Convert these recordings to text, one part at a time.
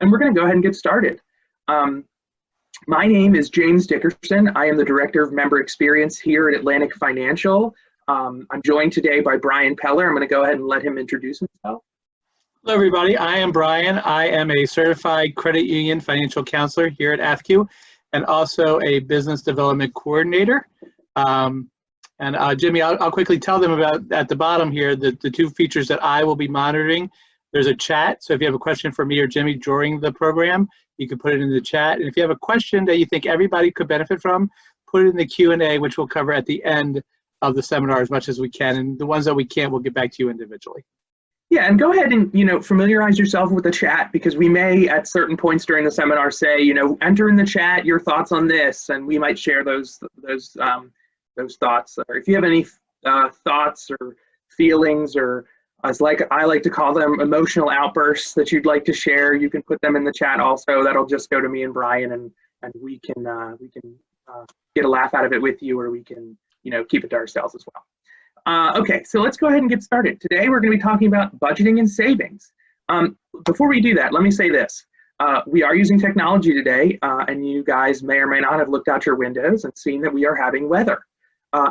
and we're going to go ahead and get started. My name is James Dickerson. I am the Director of Member Experience here at Atlantic Financial. I'm joined today by Brian Peller. I'm going to go ahead and let him introduce himself. Hello, everybody. I am Brian. I am a certified credit union financial counselor here at AFFCU and also a business development coordinator. Jimmy, I'll quickly tell them about at the bottom here the two features that I will be monitoring. There's a chat, so if you have a question for me or Jimmy during the program, you can put it in the chat. And if you have a question that you think everybody could benefit from, put it in the Q&A, which we'll cover at the end of the seminar as much as we can. And the ones that we can't, we'll get back to you individually. Yeah, and go ahead and, familiarize yourself with the chat, because we may at certain points during the seminar say, enter in the chat your thoughts on this, and we might share those thoughts. Or if you have any thoughts or feelings, or as I like to call them, emotional outbursts that you'd like to share, you can put them in the chat also. That'll just go to me and Brian, and we can get a laugh out of it with you, or we can keep it to ourselves as well. Okay, so let's go ahead and get started. Today we're going to be talking about budgeting and savings. Before we do that, let me say this. We are using technology today, and you guys may or may not have looked out your windows and seen that we are having weather.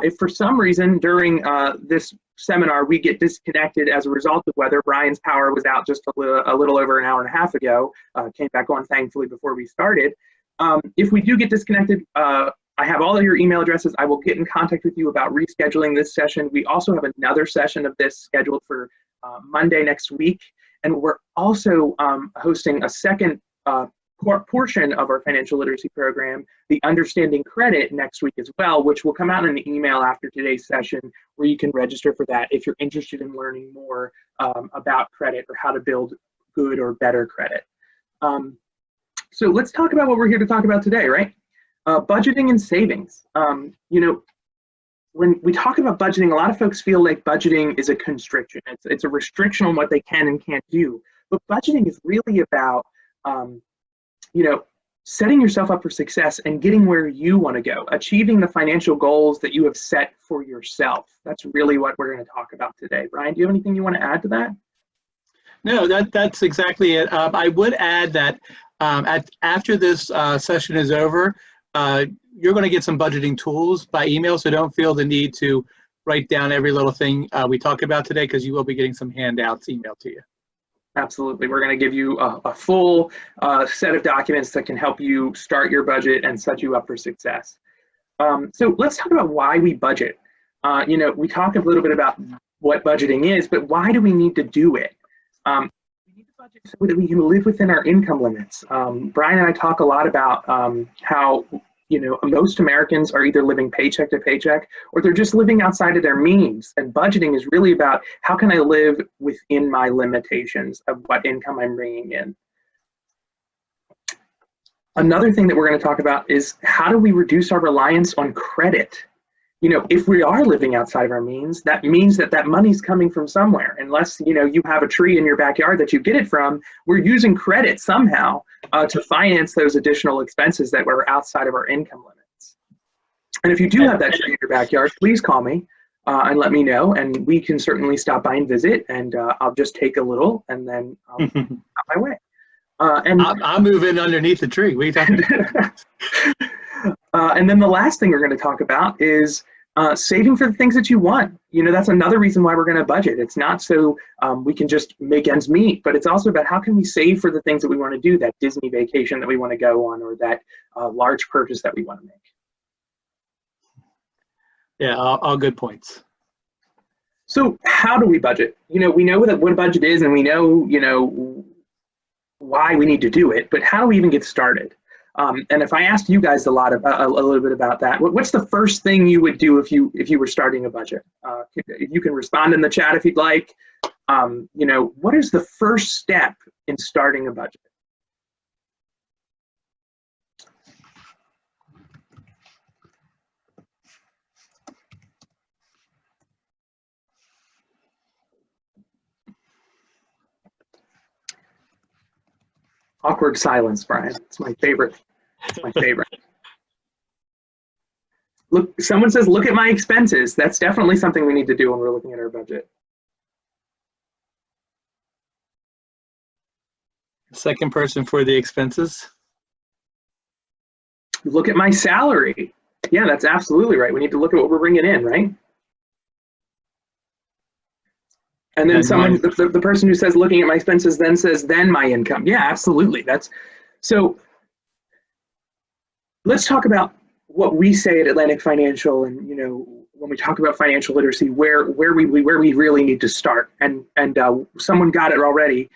If for some reason during this seminar we get disconnected as a result of weather, Brian's power was out just a little over an hour and a half ago, came back on thankfully before we started. If we do get disconnected, I have all of your email addresses. I will get in contact with you about rescheduling this session. We also have another session of this scheduled for Monday next week, and we're also hosting a second portion of our financial literacy program, the Understanding Credit, next week as well, which will come out in an email after today's session, where you can register for that if you're interested in learning more about credit or how to build good or better credit. So let's talk about what we're here to talk about today, right? Budgeting and savings. When we talk about budgeting, a lot of folks feel like budgeting is a constriction. It's a restriction on what they can and can't do. But budgeting is really about setting yourself up for success and getting where you want to go, achieving the financial goals that you have set for yourself. That's really what we're going to talk about today. Brian, do you have anything you want to add to that? No, that's exactly it. I would add that after this session is over, you're going to get some budgeting tools by email, so don't feel the need to write down every little thing we talk about today, because you will be getting some handouts emailed to you. Absolutely. We're going to give you a full set of documents that can help you start your budget and set you up for success. So let's talk about why we budget. We talk a little bit about what budgeting is, but why do we need to do it? We need to budget so that we can live within our income limits. Brian and I talk a lot about how most Americans are either living paycheck to paycheck, or they're just living outside of their means. And budgeting is really about how can I live within my limitations of what income I'm bringing in. Another thing that we're going to talk about is how do we reduce our reliance on credit? If we are living outside of our means, that means that money's coming from somewhere. Unless, you have a tree in your backyard that you get it from, we're using credit somehow to finance those additional expenses that were outside of our income limits. And if you do have that tree in your backyard, please call me and let me know, and we can certainly stop by and visit, and I'll just take a little, and then I'll on my way. I'll move in underneath the tree. What are you talking about? And then the last thing we're going to talk about is saving for the things that you want. That's another reason why we're going to budget. It's not so we can just make ends meet, but it's also about how can we save for the things that we want to do, that Disney vacation that we want to go on, or that large purchase that we want to make. Yeah, all good points. So how do we budget? We know what a budget is, and we know, why we need to do it, but how do we even get started? And if I asked you guys a little bit about that, what's the first thing you would do if you were starting a budget? You can respond in the chat if you'd like. What is the first step in starting a budget? Awkward silence, Brian. It's my favorite. It's my favorite. Look, someone says, look at my expenses. That's definitely something we need to do when we're looking at our budget. Second person for the expenses. Look at my salary. Yeah, that's absolutely right. We need to look at what we're bringing in, right? And then someone, the person who says looking at my expenses then says, then my income. Yeah, absolutely. That's so. Let's talk about what we say at Atlantic Financial, and when we talk about financial literacy, where we really need to start. And someone got it already.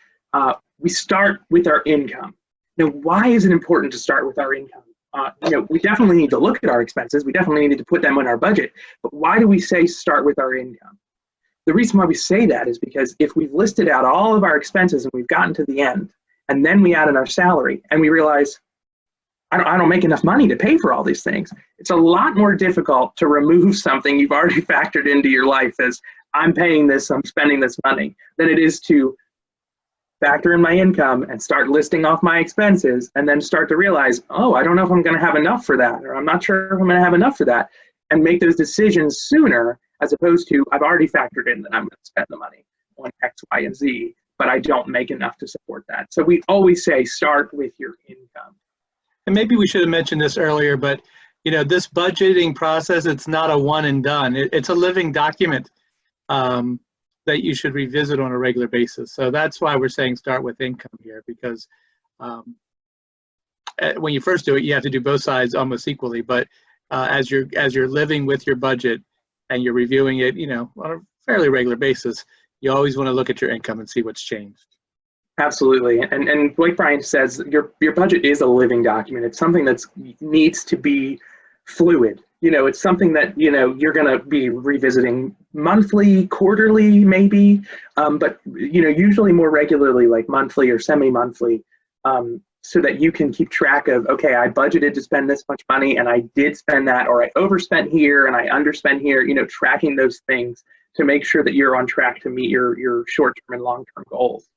We start with our income. Now, why is it important to start with our income? We definitely need to look at our expenses. We definitely need to put them in our budget. But why do we say start with our income? The reason why we say that is because if we've listed out all of our expenses and we've gotten to the end, and then we add in our salary and we realize, I don't make enough money to pay for all these things, it's a lot more difficult to remove something you've already factored into your life as I'm paying this, I'm spending this money, than it is to factor in my income and start listing off my expenses and then start to realize, oh, I don't know if I'm going to have enough for that, or I'm not sure if I'm going to have enough for that, and make those decisions sooner, as opposed to I've already factored in that I'm going to spend the money on X, Y, and Z, but I don't make enough to support that. So we always say start with your income. And maybe we should have mentioned this earlier, but this budgeting process, it's not a one and done. It's a living document that you should revisit on a regular basis. So that's why we're saying start with income here, because when you first do it, you have to do both sides almost equally. But as you're living with your budget and you're reviewing it, on a fairly regular basis, you always want to look at your income and see what's changed. Absolutely. And like Brian says, your budget is a living document. It's something that needs to be fluid. It's something that, you're going to be revisiting monthly, quarterly, maybe, but, usually more regularly, like monthly or semi-monthly, so that you can keep track of, okay, I budgeted to spend this much money and I did spend that, or I overspent here and I underspent here, tracking those things to make sure that you're on track to meet your short-term and long-term goals.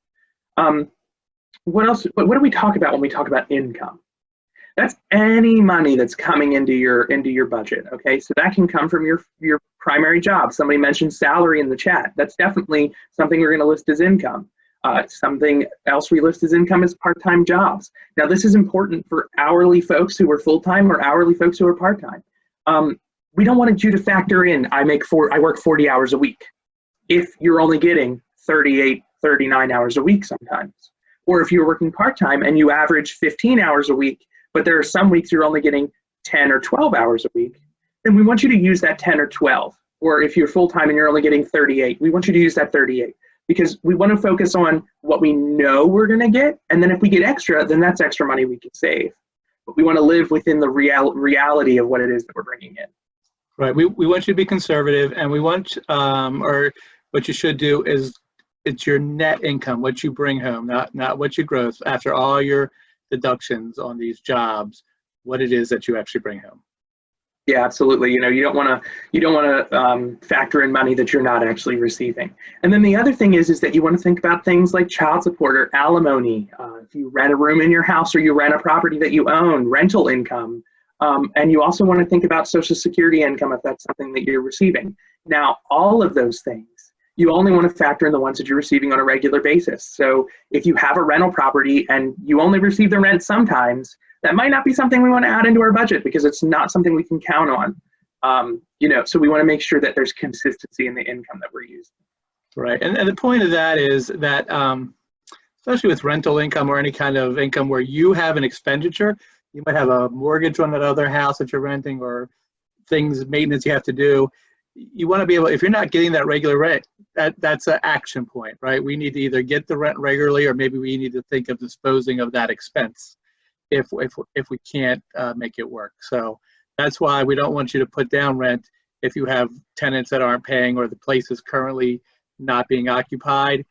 What else? What do we talk about when we talk about income? That's any money that's coming into your budget. Okay, so that can come from your primary job. Somebody mentioned salary in the chat. That's definitely something we're going to list as income. Something else we list as income is part-time jobs. Now, this is important for hourly folks who are full-time or hourly folks who are part-time. We don't want you to factor in I work 40 hours a week if you're only getting 38, 39 hours a week sometimes. Or if you're working part-time and you average 15 hours a week, but there are some weeks you're only getting 10 or 12 hours a week, then we want you to use that 10 or 12. Or if you're full-time and you're only getting 38, we want you to use that 38, because we want to focus on what we know we're going to get. And then if we get extra, then that's extra money we can save. But we want to live within the reality of what it is that we're bringing in. Right. We want you to be conservative, and we want, or what you should do is, it's your net income, what you bring home, not what you gross after all your deductions on these jobs, what it is that you actually bring home. Yeah, absolutely. You don't want to factor in money that you're not actually receiving. And then the other thing is that you want to think about things like child support or alimony. If you rent a room in your house or you rent a property that you own, rental income. And you also want to think about Social Security income if that's something that you're receiving. Now, all of those things, you only want to factor in the ones that you're receiving on a regular basis. So if you have a rental property and you only receive the rent sometimes, that might not be something we want to add into our budget because it's not something we can count on. So we want to make sure that there's consistency in the income that we're using. Right, and the point of that is that, especially with rental income or any kind of income where you have an expenditure, you might have a mortgage on that other house that you're renting or maintenance you have to do. You want to be able, if you're not getting that regular rent, that's an action point, right? We need to either get the rent regularly, or maybe we need to think of disposing of that expense if we can't make it work. So that's why we don't want you to put down rent if you have tenants that aren't paying or the place is currently not being occupied,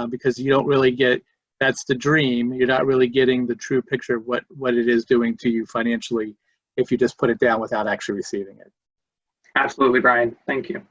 because you don't really get, that's the dream. You're not really getting the true picture of what it is doing to you financially if you just put it down without actually receiving it. Absolutely, Brian. Thank you.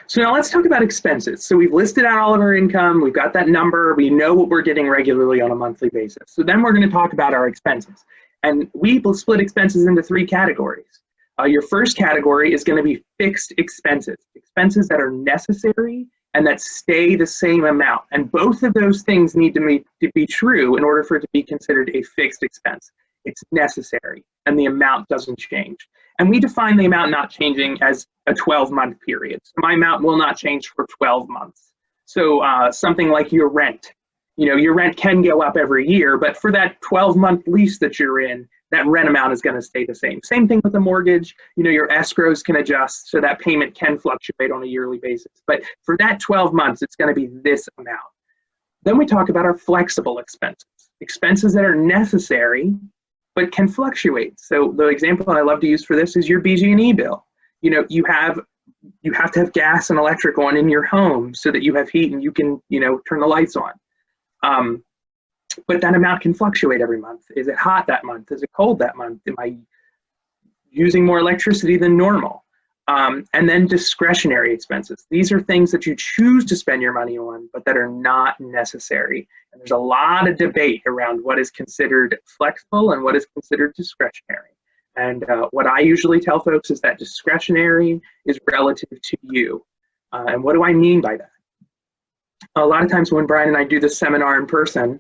So now let's talk about expenses. So we've listed out all of our income. We've got that number. We know what we're getting regularly on a monthly basis. So then we're going to talk about our expenses. And we will split expenses into 3 categories. Your first category is going to be fixed expenses, expenses that are necessary and that stay the same amount. And both of those things need to be true in order for it to be considered a fixed expense. It's necessary, and the amount doesn't change. And we define the amount not changing as a 12-month period. So my amount will not change for 12 months. So something like your rent, your rent can go up every year, but for that 12-month lease that you're in, that rent amount is going to stay the same. Same thing with a mortgage. Your escrows can adjust, so that payment can fluctuate on a yearly basis. But for that 12 months, it's going to be this amount. Then we talk about our flexible expenses, expenses that are necessary but can fluctuate. So the example I love to use for this is your BG&E bill. You have to have gas and electric on in your home so that you have heat and you can turn the lights on. But that amount can fluctuate every month. Is it hot that month? Is it cold that month? Am I using more electricity than normal? And then discretionary expenses. These are things that you choose to spend your money on, but that are not necessary. And there's a lot of debate around what is considered flexible and what is considered discretionary. And what I usually tell folks is that discretionary is relative to you. And what do I mean by that? A lot of times when Brian and I do this seminar in person,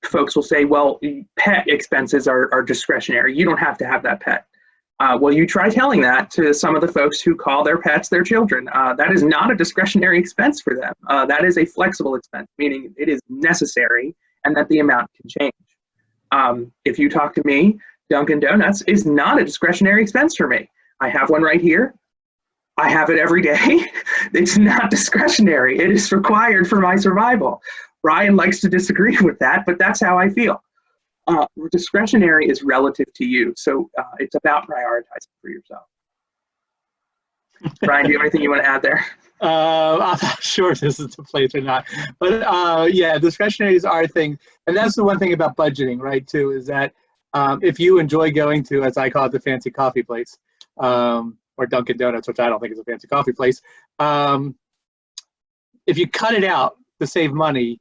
folks will say, well, pet expenses are discretionary. You don't have to have that pet. Well, you try telling that to some of the folks who call their pets their children. That is not a discretionary expense for them. That is a flexible expense, meaning it is necessary and that the amount can change. If you talk to me, Dunkin' Donuts is not a discretionary expense for me. I have one right here. I have it every day. It's not discretionary. It is required for my survival. Brian likes to disagree with that, but that's how I feel. Discretionary is relative to you, so it's about prioritizing for yourself. Brian, do you have anything you want to add there? I'm not sure if this is the place or not, but yeah, discretionary is our thing, and that's the one thing about budgeting, right? Too, is that if you enjoy going to, as I call it, the fancy coffee place, or Dunkin' Donuts, which I don't think is a fancy coffee place, if you cut it out to save money,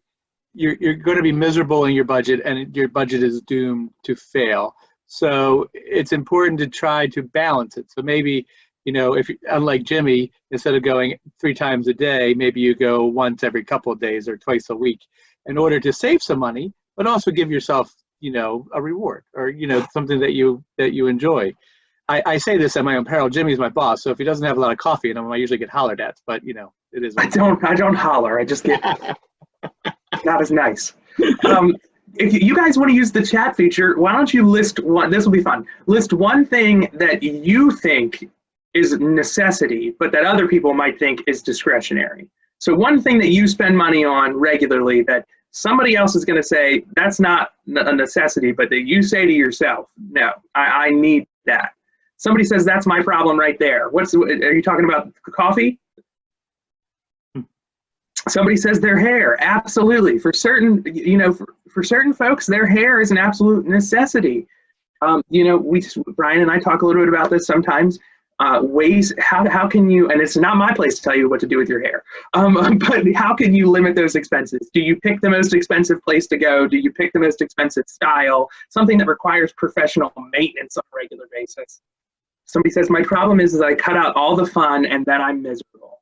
you're going to be miserable in your budget, and your budget is doomed to fail. So it's important to try to balance it. So maybe, if unlike Jimmy, instead of going 3 times a day, maybe you go once every couple of days or twice a week in order to save some money, but also give yourself, a reward or, something that you enjoy. I say this at my own peril. Jimmy's my boss, so if he doesn't have a lot of coffee in him, I usually get hollered at. But it is. I don't holler. I just get not as nice. If you guys want to use the chat feature, why don't you list one? This will be fun. List one thing that you think is necessity, but that other people might think is discretionary. So one thing that you spend money on regularly that somebody else is going to say that's not a necessity, but that you say to yourself, no, I need that. Somebody says that's my problem right there. Are you talking about coffee? Somebody says their hair. Absolutely. For certain, for certain folks, their hair is an absolute necessity. Brian and I talk a little bit about this sometimes. Ways how can you, and it's not my place to tell you what to do with your hair, but how can you limit those expenses? Do you pick the most expensive place to go? Do you pick the most expensive style? Something that requires professional maintenance on a regular basis. Somebody says, my problem is I cut out all the fun and then I'm miserable.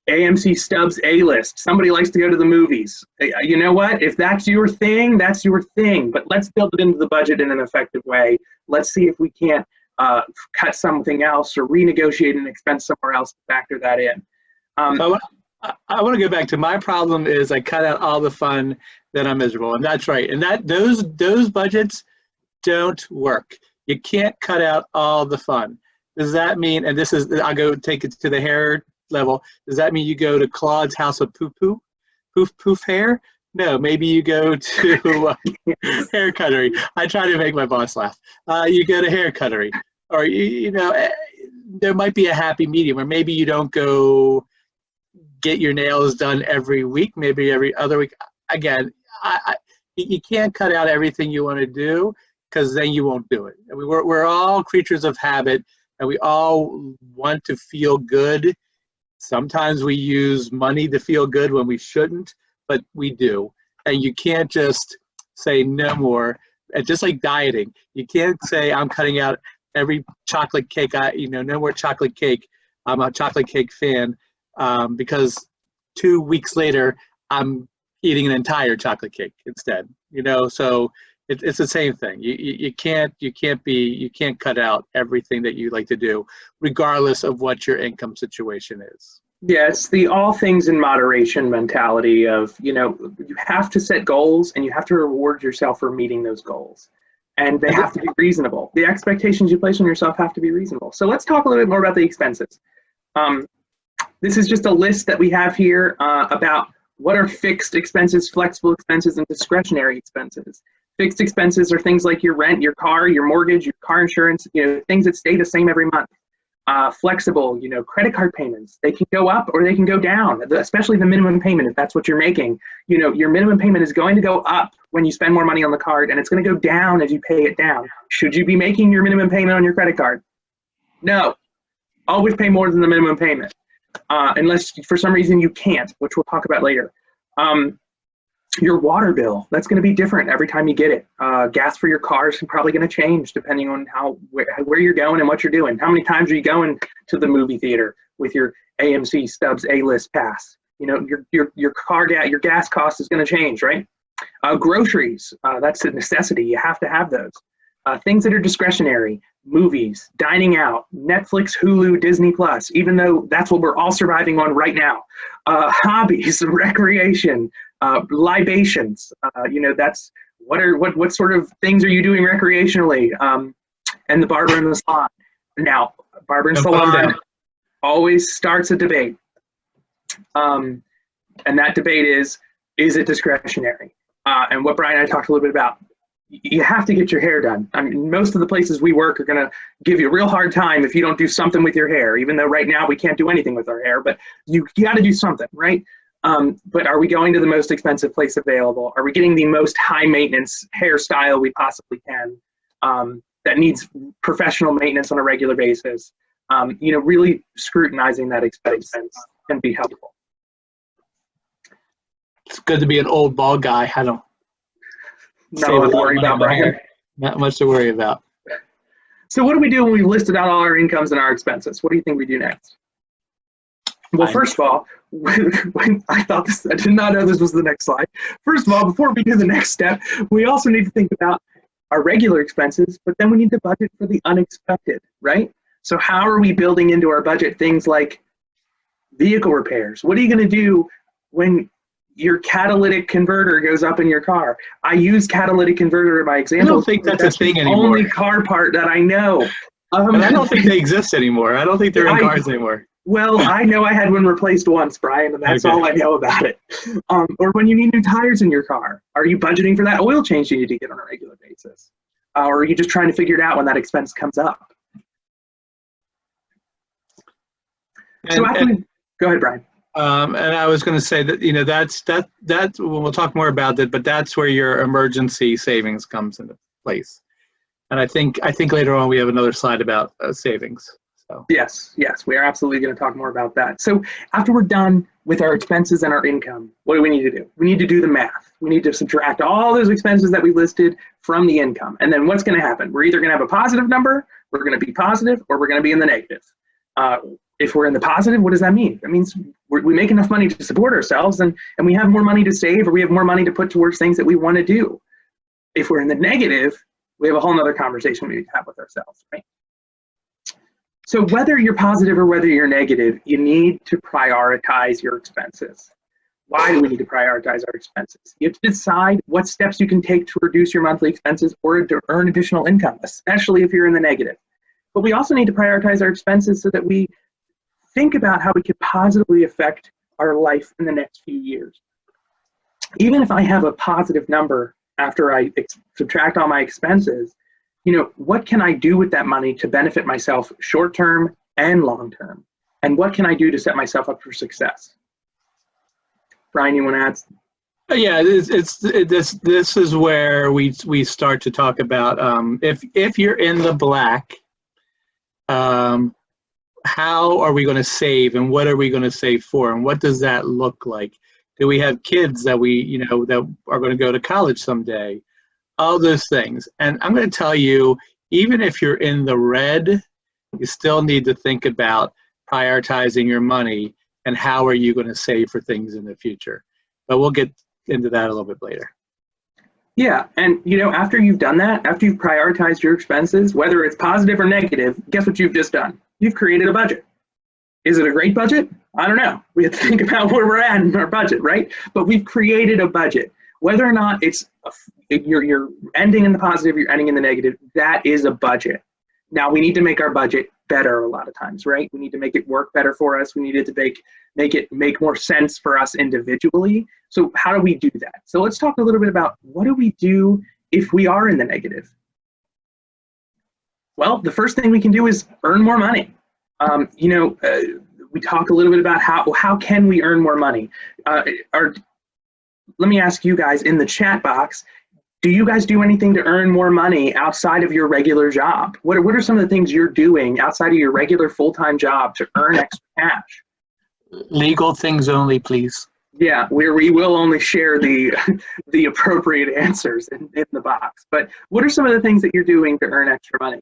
AMC Stubbs A-list. Somebody likes to go to the movies. You know what? If that's your thing, that's your thing. But let's build it into the budget in an effective way. Let's see if we can't cut something else or renegotiate an expense somewhere else to factor that in. So I want to go back to my problem is I cut out all the fun, then I'm miserable. And that's right. And those budgets don't work. You can't cut out all the fun. Does that mean, and this is, I'll go take it to the hair level, does that mean you go to Claude's House of Poof hair? No, maybe you go to hair cuttery. I try to make my boss laugh. You go to hair cuttery. Or, there might be a happy medium, or maybe you don't go get your nails done every week, maybe every other week. Again, you can't cut out everything you want to do, because then you won't do it. I mean, we're all creatures of habit, and we all want to feel good. Sometimes we use money to feel good when we shouldn't, but we do. And you can't just say no more. And just like dieting, you can't say I'm cutting out every chocolate cake. No more chocolate cake. I'm a chocolate cake fan, because 2 weeks later, I'm eating an entire chocolate cake instead. So it's the same thing. You can't cut out everything that you like to do, regardless of what your income situation is. Yeah, it's the all things in moderation mentality of, you have to set goals and you have to reward yourself for meeting those goals. And they have to be reasonable. The expectations you place on yourself have to be reasonable. So let's talk a little bit more about the expenses. This is just a list that we have here about what are fixed expenses, flexible expenses, and discretionary expenses. Fixed expenses are things like your rent, your car, your mortgage, your car insurance, things that stay the same every month. Flexible, credit card payments, they can go up or they can go down, especially the minimum payment. If that's what you're making, your minimum payment is going to go up when you spend more money on the card, and it's going to go down as you pay it down. Should you be making your minimum payment on your credit card? No, always pay more than the minimum payment, unless for some reason you can't, which we'll talk about later. Your water bill, that's going to be different every time you get it. Gas for your car is probably going to change depending on where you're going and what you're doing. How many times are you going to the movie theater with your AMC Stubs A-list pass? Your gas cost is going to change, right? Groceries, that's a necessity. You have to have those. Things that are discretionary, movies, dining out, Netflix, Hulu, Disney Plus, even though that's what we're all surviving on right now. Hobbies, recreation, libations, that's what sort of things are you doing recreationally? And the barber and the salon. Now, barber and salon always starts a debate. And that debate is it discretionary? And what Brian and I talked a little bit about. You have to get your hair done. I mean, most of the places we work are going to give you a real hard time if you don't do something with your hair, even though right now we can't do anything with our hair, but you got to do something, right? But are we going to the most expensive place available? Are we getting the most high maintenance hairstyle we possibly can that needs professional maintenance on a regular basis? Really scrutinizing that expense can be helpful. It's good to be an old bald guy. I don't Not a lot to worry about, Brian. Not much to worry about. So what do we do when we've listed out all our incomes and our expenses? What do you think we do next? Well, first of all, when I did not know this was the next slide. First of all, before we do the next step, we also need to think about our regular expenses, but then we need to budget for the unexpected, right? So how are we building into our budget things like vehicle repairs? What are you going to do when your catalytic converter goes up in your car? I use catalytic converter in my example. I don't think that's a thing anymore. Only car part that I know. And I don't think they exist anymore. I don't think they're in cars anymore. Well, I know I had one replaced once, Brian, and that's all I know about it. Or when you need new tires in your car, are you budgeting for that oil change you need to get on a regular basis? Or are you just trying to figure it out when that expense comes up? Go ahead, Brian. And I was going to say that that's we'll talk more about that, but that's where your emergency savings comes into place. And I think later on we have another slide about savings. So yes, we are absolutely going to talk more about that. So after we're done with our expenses and our income, what do we need to do? We need to do the math. We need to subtract all those expenses that we listed from the income. And then what's going to happen? We're either going to have a positive number, we're going to be positive, or we're going to be in the negative. If we're in the positive, what does that mean? That means we make enough money to support ourselves and we have more money to save, or we have more money to put towards things that we want to do. If we're in the negative, we have a whole nother conversation we need to have with ourselves, right? So whether you're positive or whether you're negative, you need to prioritize your expenses. Why do we need to prioritize our expenses? You have to decide what steps you can take to reduce your monthly expenses or to earn additional income, especially if you're in the negative. But we also need to prioritize our expenses so that we think about how we could positively affect our life in the next few years. Even if I have a positive number after I subtract all my expenses, what can I do with that money to benefit myself short-term and long-term? And what can I do to set myself up for success? Brian, you want to add? Yeah, this is where we start to talk about if you're in the black, how are we going to save, and what are we going to save for, and what does that look like? Do we have kids that that are going to go to college someday? All those things. And I'm going to tell you, even if you're in the red, you still need to think about prioritizing your money and how are you going to save for things in the future. But we'll get into that a little bit later. Yeah, and after you've done that, after you've prioritized your expenses, whether it's positive or negative, guess what you've just done? You've created a budget. Is it a great budget? I don't know. We have to think about where we're at in our budget, right? But we've created a budget. Whether or not you're ending in the positive, you're ending in the negative, that is a budget. Now we need to make our budget better a lot of times, right? We need to make it work better for us. We need it to make more sense for us individually. So how do we do that? So let's talk a little bit about what do we do if we are in the negative? Well, the first thing we can do is earn more money. We talk a little bit about how can we earn more money. Let me ask you guys in the chat box, do you guys do anything to earn more money outside of your regular job? What are some of the things you're doing outside of your regular full-time job to earn extra cash? Legal things only, please. Yeah, we will only share the appropriate answers in the box. But what are some of the things that you're doing to earn extra money?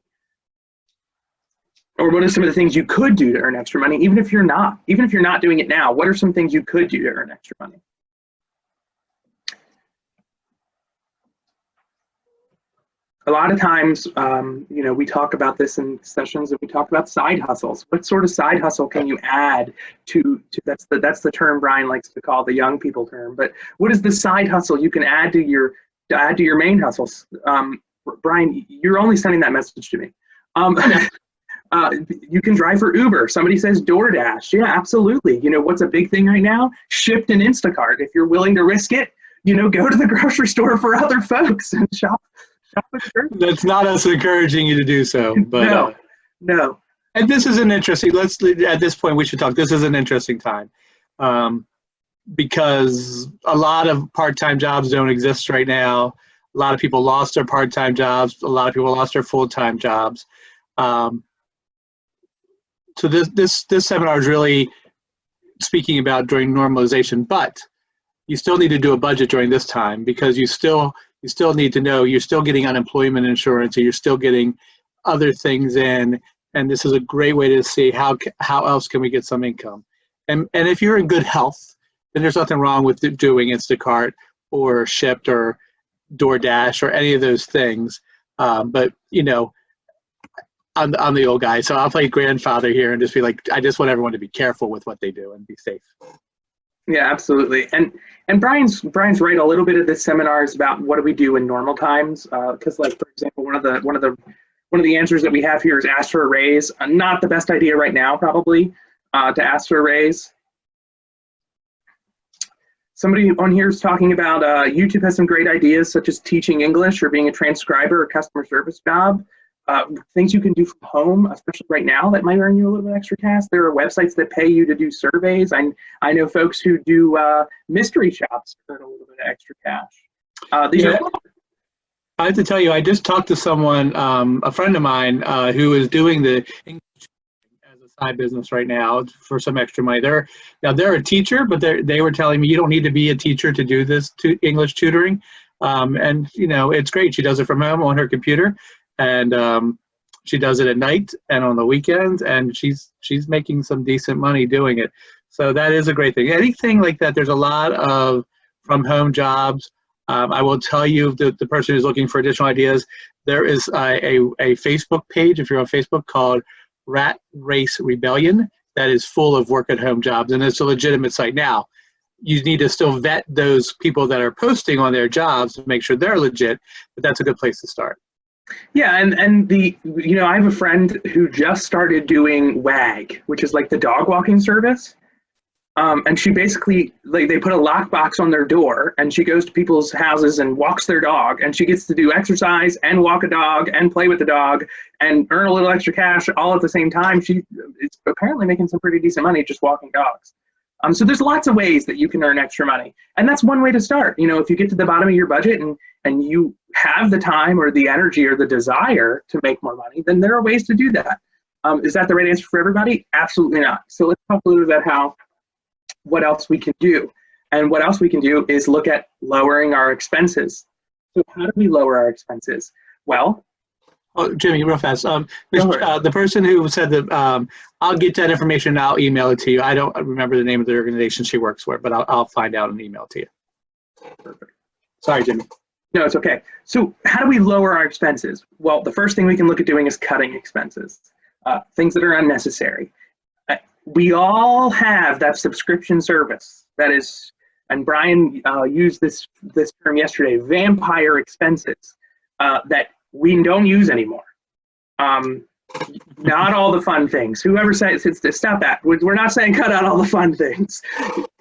Or what are some of the things you could do to earn extra money, even if you're not doing it now? What are some things you could do to earn extra money? A lot of times, we talk about this in sessions, and we talk about side hustles. What sort of side hustle can you add to that's the term Brian likes to call the young people term. But what is the side hustle you can add to your main hustles? Brian, you're only sending that message to me. You can drive for Uber. Somebody says DoorDash. Yeah, absolutely. What's a big thing right now? Shipt and Instacart. If you're willing to risk it, go to the grocery store for other folks and shop. That's not us encouraging you to do so, but no. And this is an interesting. At this point we should talk. This is an interesting time, because a lot of part-time jobs don't exist right now. A lot of people lost their part-time jobs. A lot of people lost their full-time jobs. So this seminar is really speaking about during normalization, but you still need to do a budget during this time, because you still need to know you're still getting unemployment insurance, or you're still getting other things in, and this is a great way to see how else can we get some income. And if you're in good health, then there's nothing wrong with doing Instacart or Shipt or DoorDash or any of those things. But I'm the old guy, so I'll play grandfather here and just be like, I just want everyone to be careful with what they do and be safe. Yeah, absolutely. And Brian's right. A little bit of this seminar is about what do we do in normal times. Because, like, for example, one of the answers that we have here is ask for a raise. Not the best idea right now, probably, to ask for a raise. Somebody on here is talking about YouTube has some great ideas, such as teaching English or being a transcriber or customer service job. Things you can do from home, especially right now, that might earn you a little bit extra cash. There are websites that pay you to do surveys. I know folks who do mystery shops earn a little bit of extra cash. I have to tell you, I just talked to someone, a friend of mine, who is doing the English as a side business right now for some extra money. They're a teacher, but they were telling me you don't need to be a teacher to do this English tutoring. And it's great. She does it from home on her computer. And she does it at night and on the weekends, and she's making some decent money doing it. So that is a great thing. Anything like that, there's a lot of from-home jobs. I will tell you that the person who's looking for additional ideas, there is a Facebook page, if you're on Facebook, called Rat Race Rebellion, that is full of work-at-home jobs, and it's a legitimate site. Now, you need to still vet those people that are posting on their jobs to make sure they're legit, but that's a good place to start. Yeah, and I have a friend who just started doing WAG, which is like the dog walking service. And she basically, like, they put a lockbox on their door, and she goes to people's houses and walks their dog, and she gets to do exercise and walk a dog and play with the dog and earn a little extra cash all at the same time. She is apparently making some pretty decent money just walking dogs. So there's lots of ways that you can earn extra money, and that's one way to start. If you get to the bottom of your budget and you have the time or the energy or the desire to make more money, then there are ways to do that. Is that the right answer for everybody? Absolutely not. So let's talk a little bit about what else we can do. And what else we can do is look at lowering our expenses. So how do we lower our expenses? Well, Oh, Jimmy, real fast. Go ahead. The person who said that I'll get that information and I'll email it to you. I don't remember the name of the organization she works for, but I'll find out and email it to you. Perfect. Sorry, Jimmy. No, it's okay. So how do we lower our expenses? Well, the first thing we can look at doing is cutting expenses, things that are unnecessary. We all have that subscription service that is, and Brian used this term yesterday, vampire expenses that we don't use anymore. Not all the fun things. Whoever says stop that. We're not saying cut out all the fun things.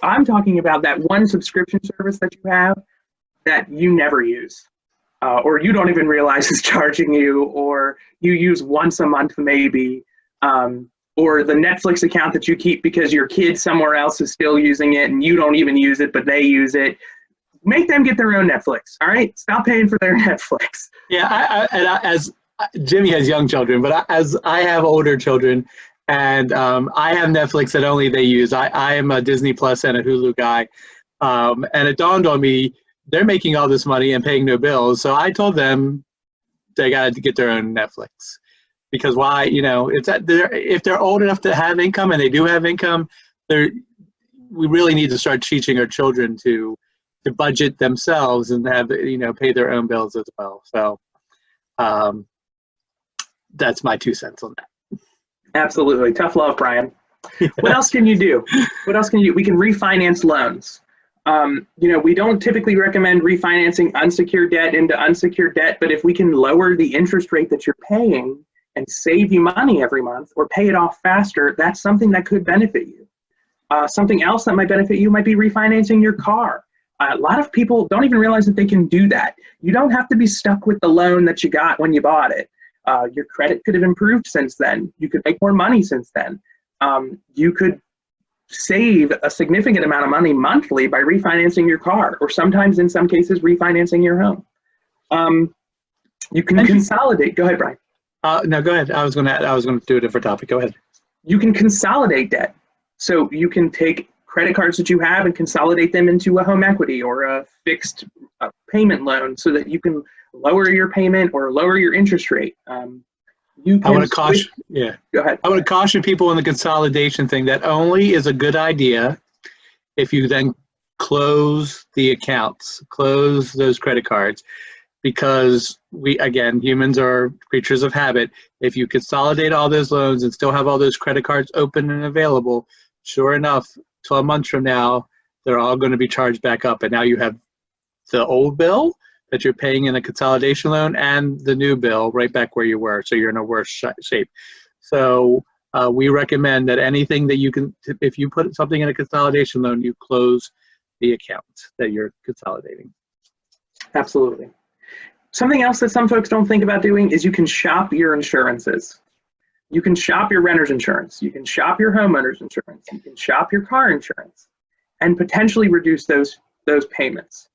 I'm talking about that one subscription service that you have that you never use, or you don't even realize is charging you, or you use once a month maybe, or the Netflix account that you keep because your kid somewhere else is still using it and you don't even use it, but they use it. Make them get their own Netflix, all right? Stop paying for their Netflix. Yeah, as Jimmy has young children, but as I have older children, and I have Netflix that only they use. I am a Disney Plus and a Hulu guy, and it dawned on me, they're making all this money and paying no bills. So I told them they got to get their own Netflix, because why? You know, if they're old enough to have income, and they do have income, we really need to start teaching our children to budget themselves and have, pay their own bills as well. So that's my 2 cents on that. Absolutely. Tough love, Brian. What else can you do? What else can you do? We can refinance loans. We don't typically recommend refinancing unsecured debt into unsecured debt, but if we can lower the interest rate that you're paying and save you money every month or pay it off faster, that's something that could benefit you. Something else that might benefit you might be refinancing your car. A lot of people don't even realize that they can do that. You don't have to be stuck with the loan that you got when you bought it. Your credit could have improved since then. You could make more money since then. You could save a significant amount of money monthly by refinancing your car, or sometimes in some cases refinancing your home. You can consolidate. Go ahead, Brian. No, go ahead. I was going to do a different topic. Go ahead. You can consolidate debt. So you can take credit cards that you have and consolidate them into a home equity or a fixed payment loan so that you can lower your payment or lower your interest rate. I want to caution. Yeah. Go ahead. I want to caution people on the consolidation thing. That only is a good idea if you then close the accounts, close those credit cards, because humans are creatures of habit. If you consolidate all those loans and still have all those credit cards open and available, sure enough, 12 months from now, they're all going to be charged back up. And now you have the old bill that you're paying in a consolidation loan and the new bill right back where you were. So you're in a worse shape. So we recommend that anything that you can, if you put something in a consolidation loan, you close the account that you're consolidating. Absolutely. Something else that some folks don't think about doing is you can shop your insurances. You can shop your renter's insurance. You can shop your homeowner's insurance. You can shop your car insurance and potentially reduce those payments.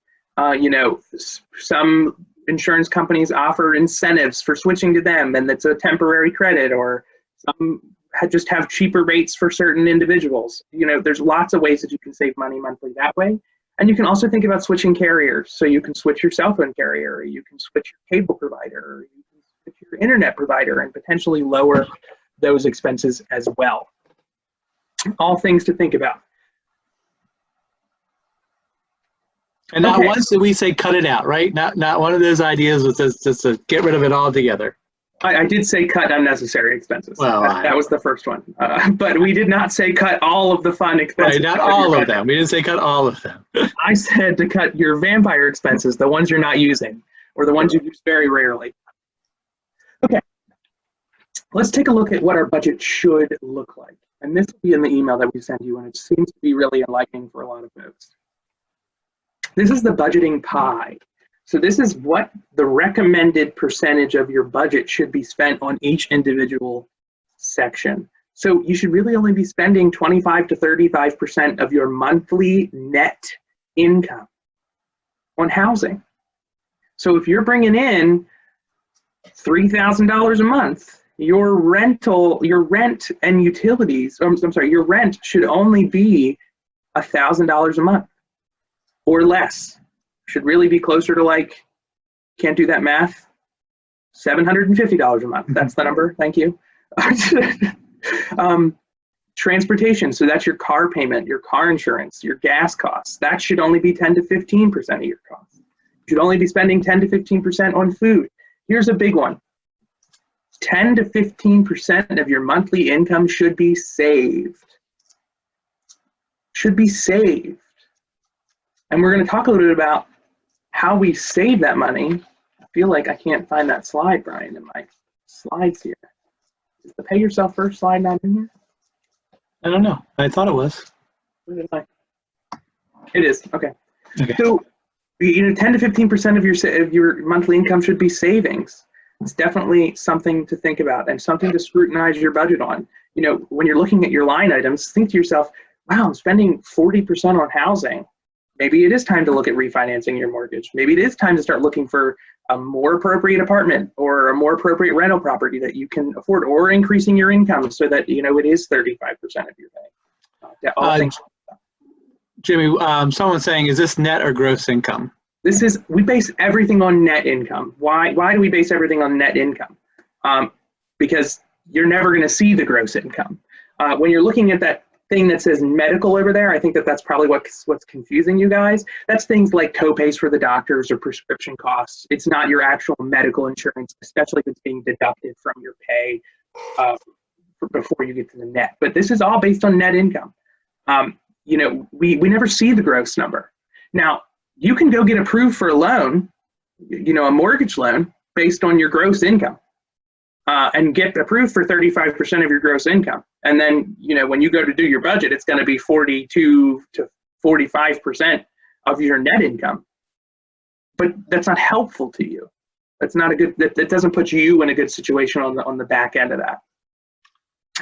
Some insurance companies offer incentives for switching to them, and that's a temporary credit, or some just have cheaper rates for certain individuals. There's lots of ways that you can save money monthly that way. And you can also think about switching carriers. So you can switch your cell phone carrier, or you can switch your cable provider, or you can switch your internet provider and potentially lower those expenses as well. All things to think about. And not once did we say cut it out, right? Not one of those ideas was just to get rid of it altogether. I did say cut unnecessary expenses. Well, that was the first one. But we did not say cut all of the fun expenses. Right, not all of them. We didn't say cut all of them. I said to cut your vampire expenses, the ones you're not using, or the ones you use very rarely. Okay. Let's take a look at what our budget should look like. And this will be in the email that we send you, and it seems to be really enlightening for a lot of folks. This is the budgeting pie. So this is what the recommended percentage of your budget should be spent on each individual section. So you should really only be spending 25 to 35% of your monthly net income on housing. So if you're bringing in $3,000 a month, your rent and utilities, your rent should only be $1,000 a month or less. Should really be closer to, like, can't do that math, $750 a month. That's the number. Thank you. Transportation. So that's your car payment, your car insurance, your gas costs. That should only be 10 to 15% of your costs. You should only be spending 10 to 15% on food. Here's a big one. 10 to 15% of your monthly income should be saved. Should be saved. And we're going to talk a little bit about how we save that money. I feel like I can't find that slide, Brian, in my slides here. Is the pay yourself first slide not in here? I don't know. I thought it was. Where did I? It is. Okay. Okay. So, 10 to 15% of your monthly income should be savings. It's definitely something to think about and something to scrutinize your budget on. When you're looking at your line items, think to yourself, wow, I'm spending 40% on housing. Maybe it is time to look at refinancing your mortgage. Maybe it is time to start looking for a more appropriate apartment or a more appropriate rental property that you can afford, or increasing your income so that, it is 35% of your pay. Jimmy, someone's saying, is this net or gross income? We base everything on net income. Why do we base everything on net income? Because you're never going to see the gross income. When you're looking at that thing that says medical over there, I think that's probably what's confusing you guys. That's things like copays for the doctors or prescription costs. It's not your actual medical insurance, especially if it's being deducted from your pay before you get to the net. But this is all based on net income. We never see the gross number. Now, you can go get approved for a loan, a mortgage loan based on your gross income. And get approved for 35% of your gross income. And then, when you go to do your budget, it's going to be 42 to 45% of your net income. But that's not helpful to you. That's not that doesn't put you in a good situation on the back end of that.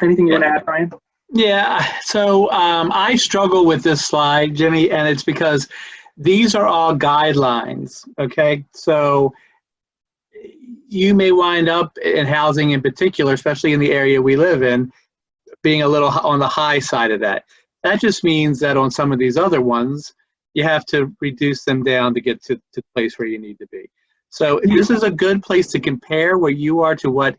Anything you want to add, Brian? Yeah, so I struggle with this slide, Jimmy, and it's because these are all guidelines, okay? So you may wind up in housing in particular, especially in the area we live in, being a little on the high side of that. That just means that on some of these other ones, you have to reduce them down to get to the place where you need to be. So this is a good place to compare where you are to what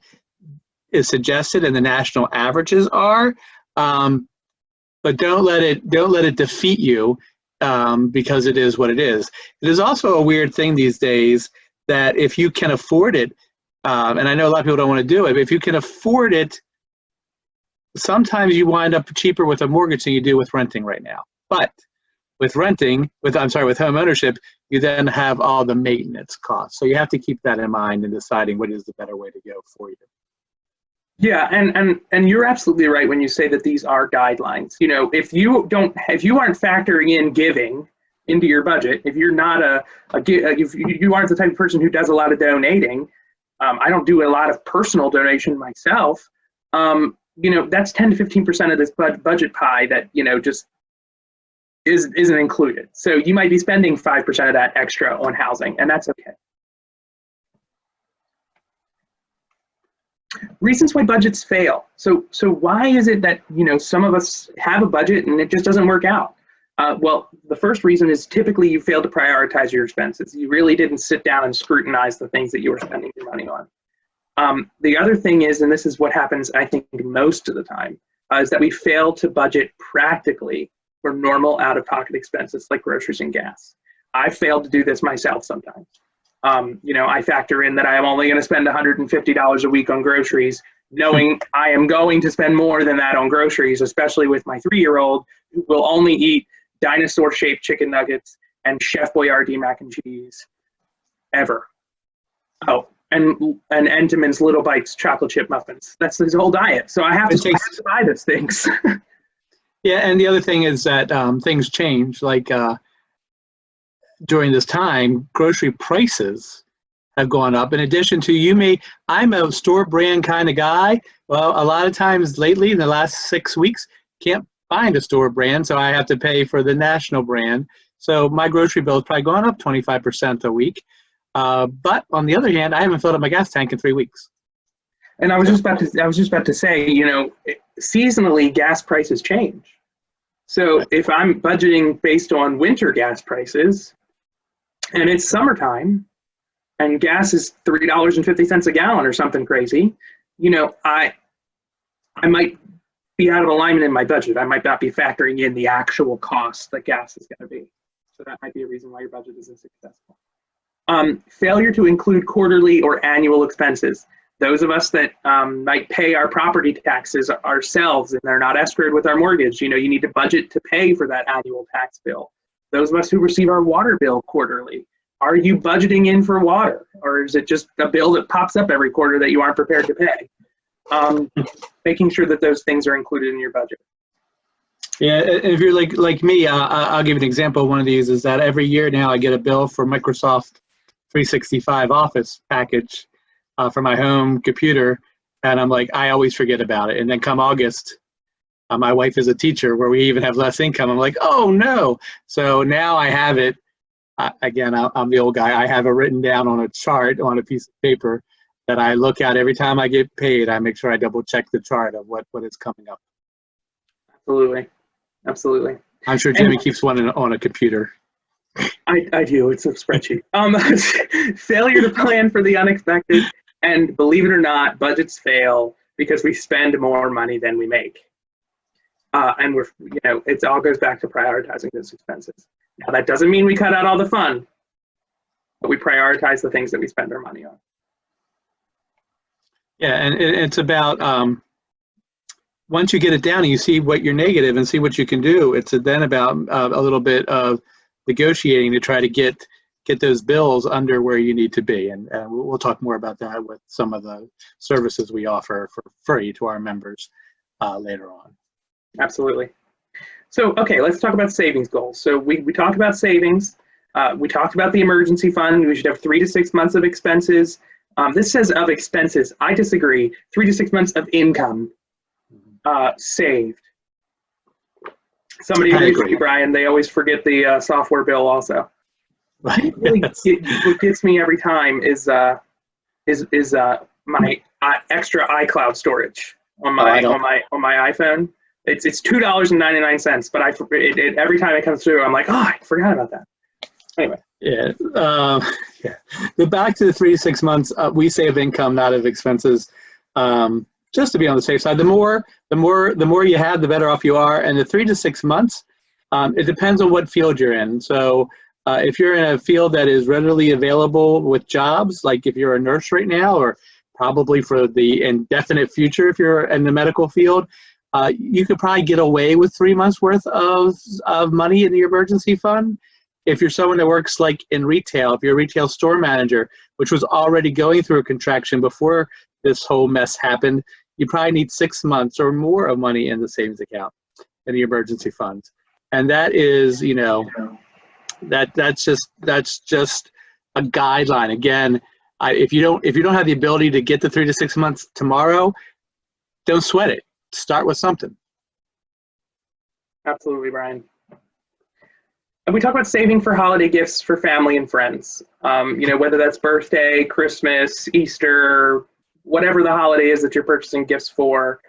is suggested and the national averages are, but don't let it defeat you because it is what it is. It is also a weird thing these days that if you can afford it, and I know a lot of people don't want to do it, but if you can afford it, sometimes you wind up cheaper with a mortgage than you do with renting right now. But with home ownership, you then have all the maintenance costs. So you have to keep that in mind in deciding what is the better way to go for you. Yeah, and you're absolutely right when you say that these are guidelines. If you aren't factoring in giving into your budget, if you're not if you aren't the type of person who does a lot of donating, I don't do a lot of personal donation myself. That's 10 to 15% of this budget pie that just isn't included. So you might be spending 5% of that extra on housing, and that's okay. Reasons why budgets fail. So why is it that some of us have a budget and it just doesn't work out? Well, the first reason is typically you failed to prioritize your expenses. You really didn't sit down and scrutinize the things that you were spending your money on. The other thing is, and this is what happens, I think, most of the time, is that we fail to budget practically for normal out-of-pocket expenses like groceries and gas. I failed to do this myself sometimes. I factor in that I am only going to spend $150 a week on groceries, knowing I am going to spend more than that on groceries, especially with my 3-year-old who will only eat dinosaur-shaped chicken nuggets and Chef Boyardee mac and cheese ever. Oh, and Entenmann's Little Bites chocolate chip muffins. That's his whole diet. So I have to buy those things. Yeah, and the other thing is that things change. Like during this time, grocery prices have gone up. In addition to I'm a store brand kind of guy. Well, a lot of times lately, in the last 6 weeks, can't find a store brand, so I have to pay for the national brand. So my grocery bill has probably gone up 25% a week. But on the other hand, I haven't filled up my gas tank in 3 weeks. And I was just about to say, seasonally gas prices change. So if I'm budgeting based on winter gas prices and it's summertime, and gas is $3.50 a gallon or something crazy, I might be out of alignment in my budget. I might not be factoring in the actual cost that gas is going to be. So that might be a reason why your budget isn't successful. Failure to include quarterly or annual expenses. Those of us that might pay our property taxes ourselves and they're not escrowed with our mortgage, you need to budget to pay for that annual tax bill. Those of us who receive our water bill quarterly, are you budgeting in for water, or is it just a bill that pops up every quarter that you aren't prepared to pay? Making sure that those things are included in your budget. Yeah, if you're like me, I'll give you an example. One of these is that every year now I get a bill for Microsoft 365 Office package for my home computer, and I'm like, I always forget about it. And then come August, my wife is a teacher where we even have less income. I'm like, oh no. So now I have it. Again, I'm the old guy. I have it written down on a chart on a piece of paper that I look at every time I get paid. I make sure I double check the chart of what is coming up. Absolutely. Absolutely. I'm sure Jimmy keeps one on a computer. I do. It's a spreadsheet. Failure to plan for the unexpected, and believe it or not, budgets fail because we spend more money than we make. And it all goes back to prioritizing those expenses. Now, that doesn't mean we cut out all the fun, but we prioritize the things that we spend our money on. Yeah, and it's about once you get it down and you see what you're negative and see what you can do, it's then about a little bit of negotiating to try to get those bills under where you need to be. And we'll talk more about that with some of the services we offer for free to our members later on. Absolutely. So, okay, let's talk about savings goals. So we talked about savings. We talked about the emergency fund. We should have 3 to 6 months of expenses. This says of expenses. I disagree. 3 to 6 months of income saved. Somebody agrees with you, Brian. They always forget the software bill also. Right. Really, what gets me every time is my extra iCloud storage on my iPhone. It's $2.99, but every time it comes through, I'm like, oh, I forgot about that. Anyway. Yeah. Yeah. But back to the 3 to 6 months, we save income, not of expenses. Just to be on the safe side, the more you have, the better off you are. And the 3 to 6 months, it depends on what field you're in. So if you're in a field that is readily available with jobs, like if you're a nurse right now, or probably for the indefinite future, if you're in the medical field, you could probably get away with 3 months worth of money in the emergency fund. If you're someone that works like in retail, if you're a retail store manager, which was already going through a contraction before this whole mess happened, you probably need 6 months or more of money in the savings account in the emergency fund. And that is, that's just a guideline. Again, if you don't have the ability to get the 3 to 6 months tomorrow, don't sweat it. Start with something. Absolutely, Brian. And we talk about saving for holiday gifts for family and friends. Whether that's birthday, Christmas, Easter, whatever the holiday is that you're purchasing gifts for,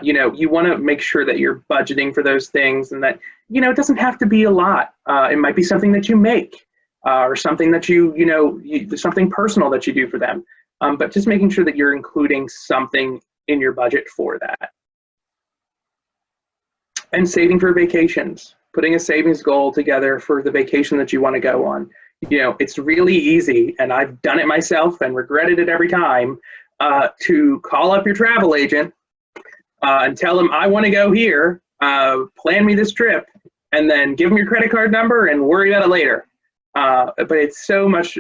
you want to make sure that you're budgeting for those things, and that, it doesn't have to be a lot. It might be something that you make, or something that something personal that you do for them. But just making sure that you're including something in your budget for that. And saving for vacations. Putting a savings goal together for the vacation that you want to go on. It's really easy, and I've done it myself and regretted it every time, to call up your travel agent and tell them, I want to go here, plan me this trip, and then give them your credit card number and worry about it later. But it's so much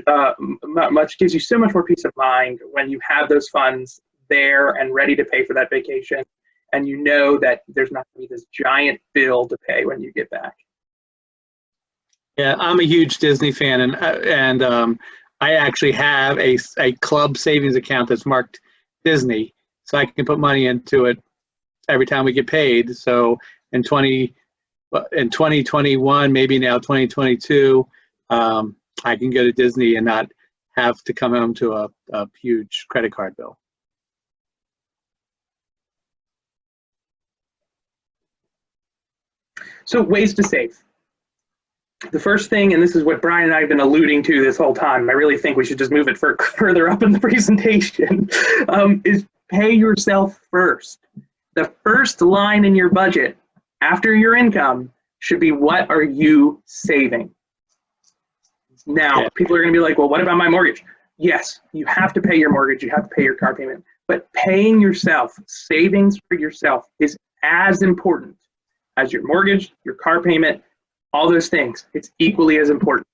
gives you so much more peace of mind when you have those funds there and ready to pay for that vacation. And that there's not going to be this giant bill to pay when you get back. Yeah, I'm a huge Disney fan, and I actually have a club savings account that's marked Disney, so I can put money into it every time we get paid. So in 2021, maybe now 2022, I can go to Disney and not have to come home to a huge credit card bill. So ways to save. The first thing, and this is what Brian and I have been alluding to this whole time, I really think we should just move it further up in the presentation, is pay yourself first. The first line in your budget after your income should be, what are you saving? Now, people are going to be like, well, what about my mortgage? Yes, you have to pay your mortgage, you have to pay your car payment, but paying yourself, savings for yourself, is as important as your mortgage, your car payment, all those things. It's equally as important.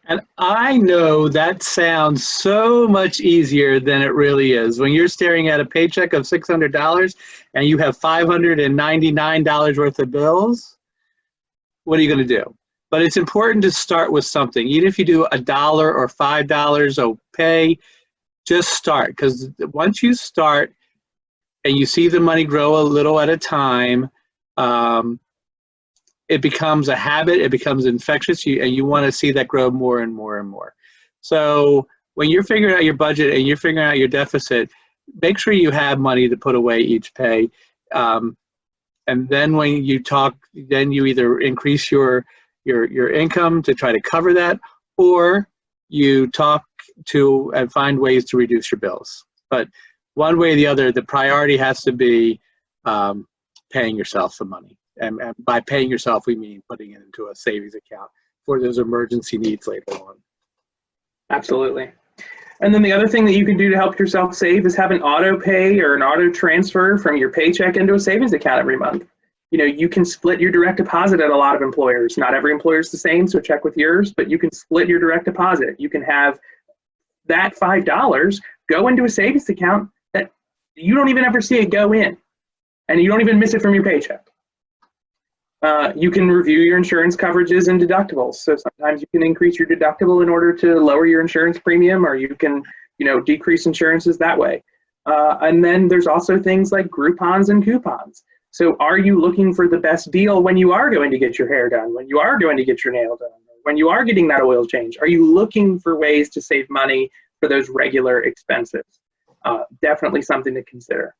And I know that sounds so much easier than it really is. When you're staring at a paycheck of $600 and you have $599 worth of bills, what are you going to do? But it's important to start with something. Even if you do $1 or $5 of pay, just start. Because once you start and you see the money grow a little at a time, it becomes a habit, it becomes infectious, and you want to see that grow more and more and more. So when you're figuring out your budget and you're figuring out your deficit, make sure you have money to put away each pay. And then when you talk, then you either increase your income to try to cover that, or you talk to and find ways to reduce your bills. But one way or the other, the priority has to be paying yourself some money. And by paying yourself, we mean putting it into a savings account for those emergency needs later on. Absolutely. And then the other thing that you can do to help yourself save is have an auto pay or an auto transfer from your paycheck into a savings account every month. You know, you can split your direct deposit at a lot of employers. Not every employer is the same, so check with yours, but you can split your direct deposit. You can have that $5 go into a savings account that you don't even ever see it go in, and you don't even miss it from your paycheck. You can review your insurance coverages and deductibles. So sometimes you can increase your deductible in order to lower your insurance premium, or you can, decrease insurances that way. And then there's also things like Groupons and coupons. So are you looking for the best deal when you are going to get your hair done, when you are going to get your nail done, when you are getting that oil change? Are you looking for ways to save money for those regular expenses? Definitely something to consider.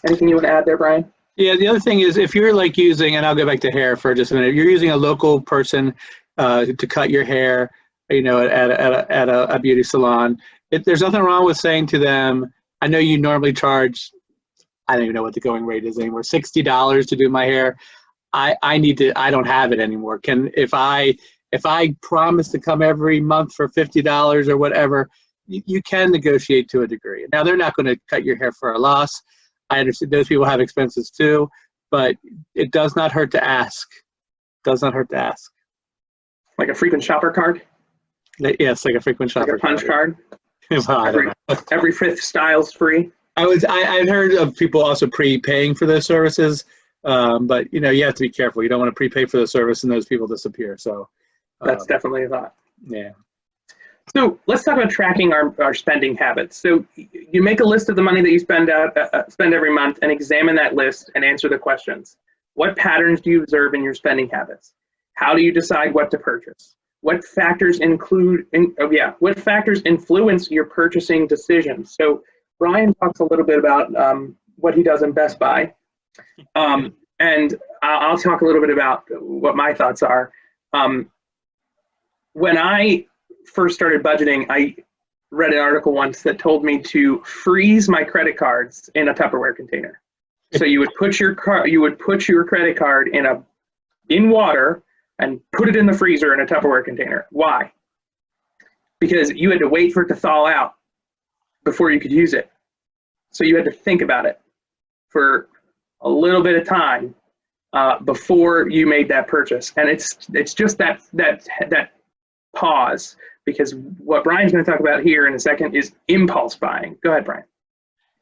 Anything you want to add there, Brian? Yeah, the other thing is, if you're like using, and I'll go back to hair for just a minute, if you're using a local person to cut your hair, at a beauty salon, there's nothing wrong with saying to them, I know you normally charge, I don't even know what the going rate is anymore, $60 to do my hair. I don't have it anymore. If I promise to come every month for $50 or whatever, you can negotiate to a degree. Now, they're not going to cut your hair for a loss. I understand those people have expenses too, but it does not hurt to ask. Does not hurt to ask. Like a frequent shopper card? Yes, like a frequent shopper like a punch card. Well, I don't know. Every fifth style's free. I've heard of people also prepaying for those services, but you have to be careful. You don't want to prepay for the service and those people disappear. So that's definitely a thought. Yeah. So let's talk about tracking our spending habits. So you make a list of the money that you spend every month and examine that list and answer the questions. What patterns do you observe in your spending habits? How do you decide what to purchase? What factors what factors influence your purchasing decisions? So Brian talks a little bit about what he does in Best Buy, and I'll talk a little bit about what my thoughts are. When I first started budgeting, I read an article once that told me to freeze my credit cards in a Tupperware container. So you would put your credit card in water and put it in the freezer in a Tupperware container. Why? Because you had to wait for it to thaw out before you could use it. So you had to think about it for a little bit of time before you made that purchase. And it's just that pause, because what Brian's going to talk about here in a second is impulse buying. Go ahead, Brian.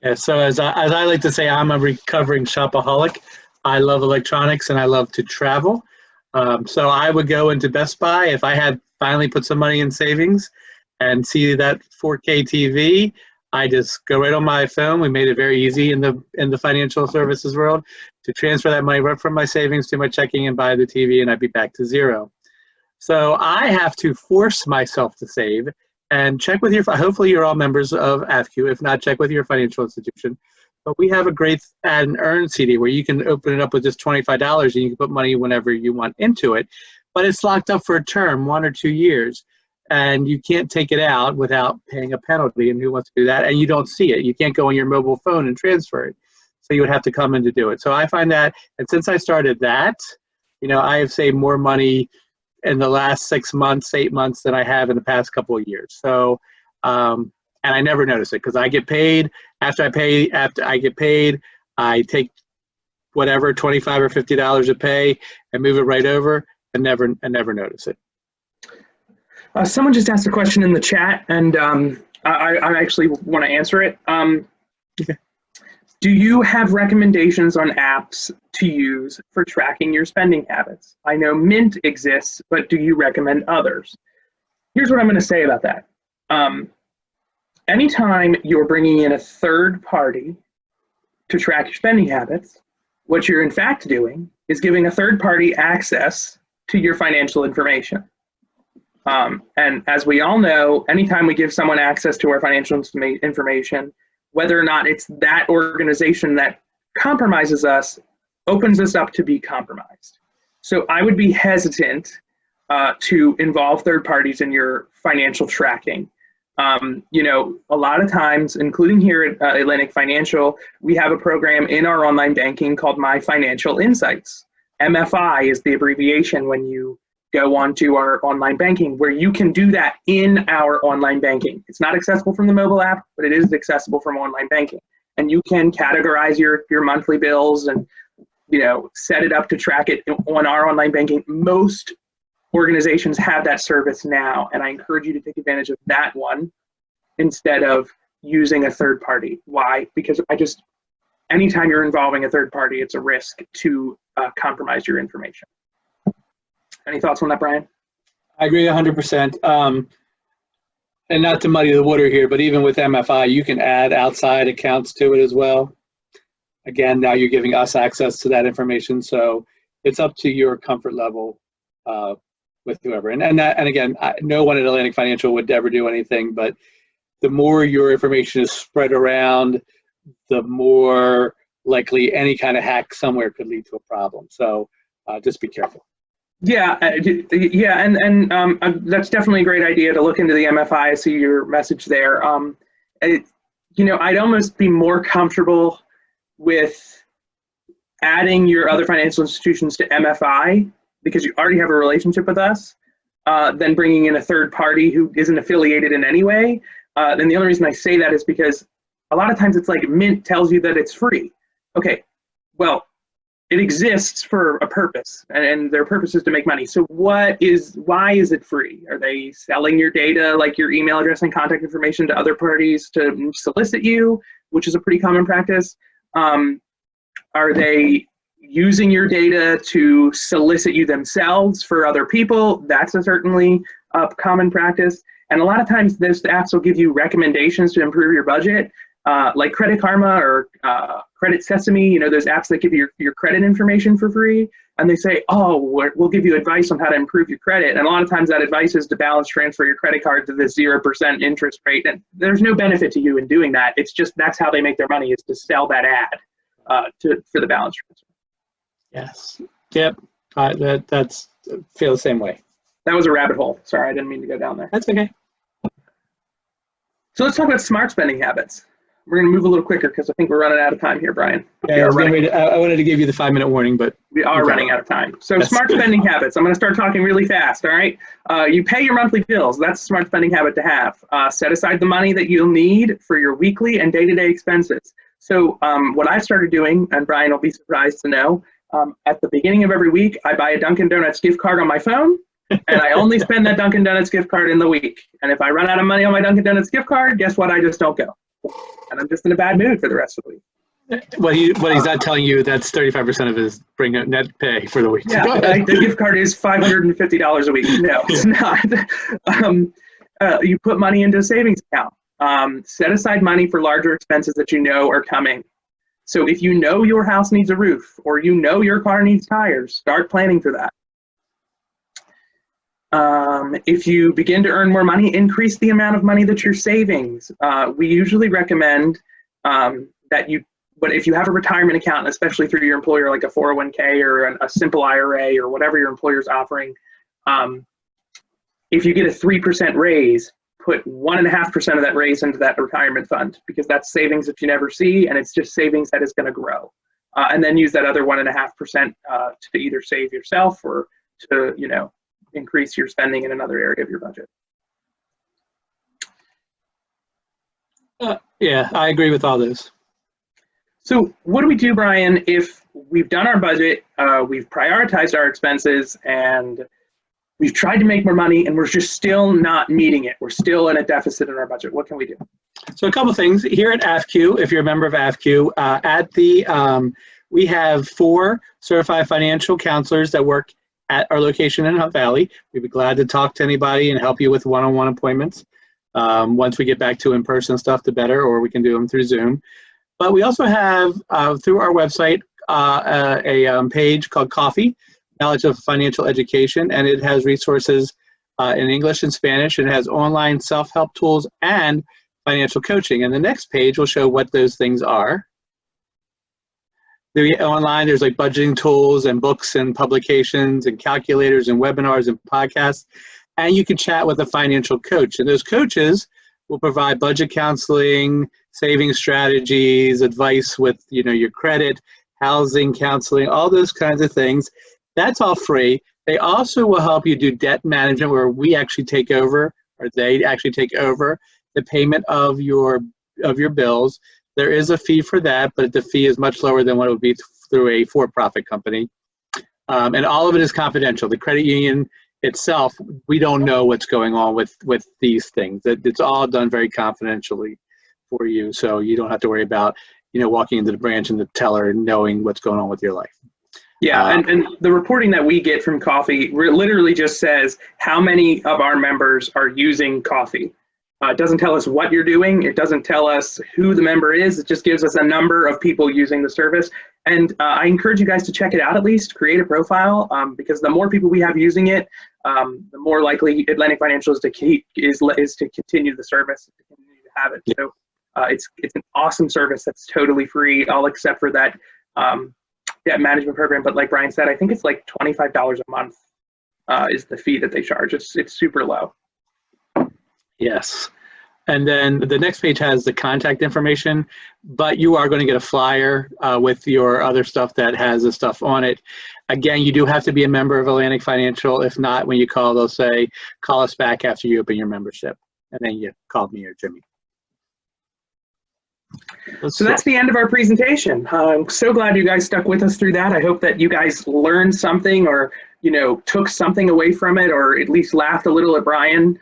Yeah, so as I like to say, I'm a recovering shopaholic. I love electronics and I love to travel. So I would go into Best Buy if I had finally put some money in savings and see that 4K TV. I just go right on my phone. We made it very easy in the financial services world to transfer that money right from my savings to my checking and buy the TV, and I'd be back to zero. So I have to force myself to save and check with hopefully you're all members of AFFCU. If not, check with your financial institution. But we have a great add and earn CD where you can open it up with just $25 and you can put money whenever you want into it. But it's locked up for a term, 1 or 2 years. And you can't take it out without paying a penalty. And who wants to do that? And you don't see it. You can't go on your mobile phone and transfer it. So you would have to come in to do it. So I find that, and since I started that, I have saved more money in the last 6 months, 8 months than I have in the past couple of years. So, and I never notice it because I get paid. After I get paid, I take whatever $25 or $50 of pay and move it right over and never notice it. Someone just asked a question in the chat, and I actually want to answer it. Okay. Do you have recommendations on apps to use for tracking your spending habits? I know Mint exists, but do you recommend others? Here's what I'm going to say about that. Anytime you're bringing in a third party to track your spending habits, what you're in fact doing is giving a third party access to your financial information. And as we all know, anytime we give someone access to our financial information, whether or not it's that organization that compromises us, opens us up to be compromised. So I would be hesitant to involve third parties in your financial tracking. A lot of times, including here at Atlantic Financial, we have a program in our online banking called My Financial Insights. MFI is the abbreviation when you go onto our online banking, where you can do that in our online banking. It's not accessible from the mobile app, but it is accessible from online banking. And you can categorize your monthly bills and set it up to track it on our online banking. Most organizations have that service now, and I encourage you to take advantage of that one instead of using a third party. Why? Because anytime you're involving a third party, it's a risk to compromise your information. Any thoughts on that, Brian? I agree 100%. And not to muddy the water here, but even with MFI, you can add outside accounts to it as well. Again, now you're giving us access to that information, so it's up to your comfort level with whoever. And again, no one at Atlantic Financial would ever do anything, but the more your information is spread around, the more likely any kind of hack somewhere could lead to a problem. So just be careful. Yeah, and that's definitely a great idea to look into the MFI. I see your message there. I'd almost be more comfortable with adding your other financial institutions to MFI because you already have a relationship with us, than bringing in a third party who isn't affiliated in any way. And the only reason I say that is because a lot of times it's like Mint tells you that it's free. Okay, well, it exists for a purpose, and their purpose is to make money. So why is it free? Are they selling your data, like your email address and contact information, to other parties to solicit you, which is a pretty common practice? Are they using your data to solicit you themselves for other people? That's certainly a common practice. And a lot of times those apps will give you recommendations to improve your budget, like Credit Karma or Credit Sesame, those apps that give you your credit information for free. And they say, oh, we'll give you advice on how to improve your credit. And a lot of times that advice is to balance transfer your credit card to this 0% interest rate. And there's no benefit to you in doing that. It's just that's how they make their money, is to sell that ad for the balance transfer. Yes. Yep. That's feel the same way. That was a rabbit hole. Sorry, I didn't mean to go down there. That's okay. So let's talk about smart spending habits. We're going to move a little quicker because I think we're running out of time here, Brian. Yeah, I wanted to give you the 5-minute warning, but we are running out of time. So smart spending habits. I'm going to start talking really fast, all right? You pay your monthly bills. That's a smart spending habit to have. Set aside the money that you'll need for your weekly and day-to-day expenses. So what I started doing, and Brian will be surprised to know, at the beginning of every week, I buy a Dunkin' Donuts gift card on my phone, and I only spend that Dunkin' Donuts gift card in the week. And if I run out of money on my Dunkin' Donuts gift card, guess what? I just don't go. And I'm just in a bad mood for the rest of the week. What he's not telling you, that's 35% of his net pay for the week. Yeah, the gift card is $550 a week. No, it's not. You put money into a savings account. Set aside money for larger expenses that you know are coming. So if you know your house needs a roof, or you know your car needs tires, start planning for that. If you begin to earn more money, increase the amount of money that you're saving. We usually recommend that you but if you have a retirement account, especially through your employer, like a 401k or a simple IRA or whatever your employer's offering, if you get a 3% raise, put 1.5% of that raise into that retirement fund, because that's savings that you never see, and it's just savings that is going to grow. And then use that other 1.5% to either save yourself or to, increase your spending in another area of your budget. Yeah, I agree with all those. So what do we do, Brian, if we've done our budget, we've prioritized our expenses, and we've tried to make more money, and we're just still not meeting it? We're still in a deficit in our budget. What can we do? So a couple things here at AFFCU. If you're a member of AFFCU, we have 4 certified financial counselors that work at our location in Hunt Valley. We'd be glad to talk to anybody and help you with one-on-one appointments. Once we get back to in-person stuff, the better, or we can do them through Zoom. But we also have, through our website, a page called Coffee, Knowledge of Financial Education, and it has resources in English and Spanish, and it has online self-help tools and financial coaching. And the next page will show what those things are. Online, there's like budgeting tools and books and publications and calculators and webinars and podcasts. And you can chat with a financial coach. And those coaches will provide budget counseling, saving strategies, advice with your credit, housing counseling, all those kinds of things. That's all free. They also will help you do debt management, where we actually take over, or they actually take over the payment of your bills. There is a fee for that, but the fee is much lower than what it would be through a for-profit company. And all of it is confidential. The credit union itself, we don't know what's going on with these things. It's all done very confidentially for you, so you don't have to worry about walking into the branch and the teller and knowing what's going on with your life. Yeah, and the reporting that we get from Coffee literally just says how many of our members are using Coffee. It doesn't tell us what you're doing. It doesn't tell us who the member is. It just gives us a number of people using the service. And I encourage you guys to check it out, at least create a profile, because the more people we have using it, the more likely Atlantic Financial is to continue the service, to continue to have it. So it's an awesome service that's totally free, all except for that debt management program. But like Brian said, I think it's like $25 a month is the fee that they charge. It's super low. Yes. And then the next page has the contact information, but you are going to get a flyer with your other stuff that has the stuff on it. Again, you do have to be a member of Atlantic Financial. If not, when you call, they'll say, call us back after you open your membership. And then you called me or Jimmy. So that's the end of our presentation. I'm so glad you guys stuck with us through that. I hope that you guys learned something, or took something away from it, or at least laughed a little at Brian.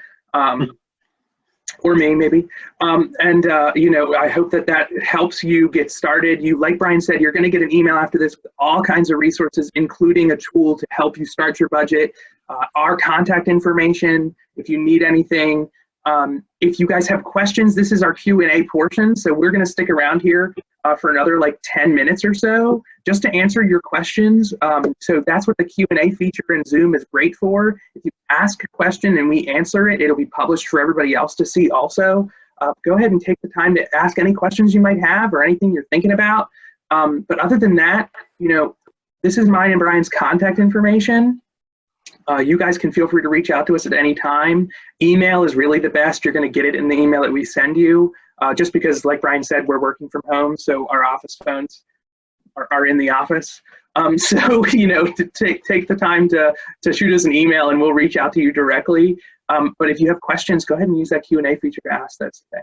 Or me, maybe. I hope that helps you get started. Like Brian said, you're going to get an email after this with all kinds of resources, including a tool to help you start your budget, our contact information, if you need anything. If you guys have questions, this is our Q&A portion. So we're going to stick around here for another 10 minutes or so just to answer your questions. So that's what the Q&A feature in Zoom is great for. If you ask a question and we answer it, it'll be published for everybody else to see also. Go ahead and take the time to ask any questions you might have or anything you're thinking about. But other than that, this is mine and Brian's contact information. You guys can feel free to reach out to us at any time. Email is really the best. You're going to get it in the email that we send you, just because, like Brian said, we're working from home, so our office phones are in the office. So, to take the time to shoot us an email, and we'll reach out to you directly. But if you have questions, go ahead and use that Q&A feature to ask us today.